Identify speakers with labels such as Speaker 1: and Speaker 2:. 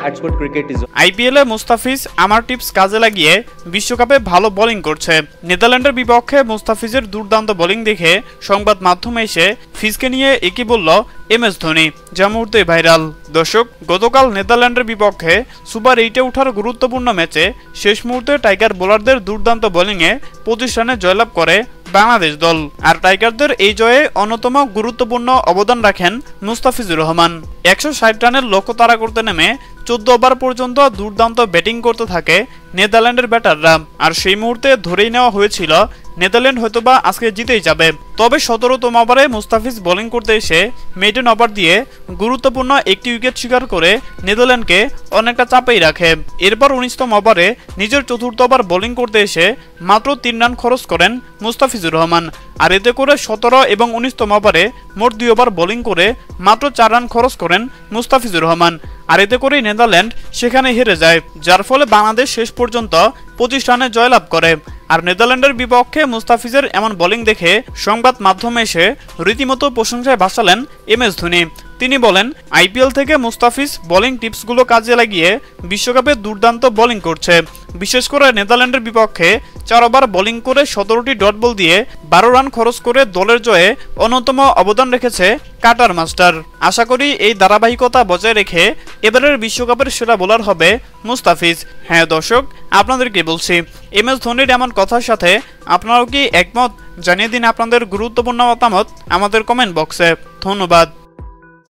Speaker 1: Expert cricket is
Speaker 2: আইপিএলে মুস্তাফিজ আমার tips কাজে লাগিয়ে বিশ্বকাপে ভালো বোলিং করছে। নেদারল্যান্ডের বিপক্ষে মুস্তাফিজের দুর্দান্ত বোলিং দেখে সংবাদ মাধ্যমে এসে ফিজকে নিয়ে একই বলল এমএস ধোনি, যা মুহূর্তে ভাইরাল। দর্শক, গতকাল নেদারল্যান্ডের বিপক্ষে সুপার 8-এ ওঠার গুরুত্বপূর্ণ ম্যাচে শেষ মুহূর্তে টাইগার বোলারদের দুর্দান্ত বোলিংয়ে 25 রানে জয়লাভ করে বাংলাদেশ দল। আর টাইগারদের এই জয়ে অন্যতম গুরুত্বপূর্ণ অবদান রাখেন মুস্তাফিজুর রহমান। 160 রানের লক্ষ্য তাড়া করতে নেমে 14 ওভার পর্যন্ত দুর্দান্ত ব্যাটিং করতে থাকে নেদারল্যান্ডের ব্যাটাররা। আর সেই মুহূর্তে ধরেই নেওয়া হয়েছিল নেদারল্যান্ড হয়তোবা আজকে জিতেই যাবে। তবে 17তম ওভারে মুস্তাফিজ বোলিং করতে এসে মেইডেন ওভার দিয়ে গুরুত্বপূর্ণ একটি উইকেট শিকার করে নেদারল্যান্ডকে অনেকটা চাপেই রাখে। এরপর 19তম ওভারে নিজের চতুর্থ ওভার বোলিং করতে এসে মাত্র 3 রান খরচ করেন মুস্তাফিজুর রহমান। আর এতে করে 17 এবং 19তম ওভারে মোট 2 ওভার বোলিং করে মাত্র 4 রান খরচ করেন মুস্তাফিজুর রহমান। আর এতে করেই নেদারল্যান্ড সেখানে হেরে যায়, যার ফলে বাংলাদেশ শেষ পর্যন্ত 25 রানে জয়লাভ করে। আর নেদারল্যান্ডের বিপক্ষে মুস্তাফিজের এমন বোলিং দেখে সংবাদ মাধ্যমে এসে রীতিমতো প্রশংসায় ভাসালেন এমএস ধোনি। তিনি বলেন, আইপিএল থেকে মুস্তাফিজ বোলিং টিপসগুলো কাজে লাগিয়ে বিশ্বকাপে দুর্দান্ত বোলিং করছে। বিশেষ করে নেদারল্যান্ডের বিপক্ষে 4 ওভার বোলিং করে 17টি ডট বল দিয়ে 12 রান খরচ করে দলের জয়ে অন্যতম অবদান রেখেছে কাটার মাস্টার। আশা করি এই ধারাবাহিকতা বজায় রেখে এবারের বিশ্বকাপের সেরা বোলার হবে মুস্তাফিজ। হ্যাঁ দর্শক, আপনাদেরকে বলছি, এমএস ধোনির এমন কথার সাথে আপনারাও কি একমত? জানিয়ে দিন আপনাদের গুরুত্বপূর্ণ মতামত আমাদের কমেন্ট বক্সে। ধন্যবাদ।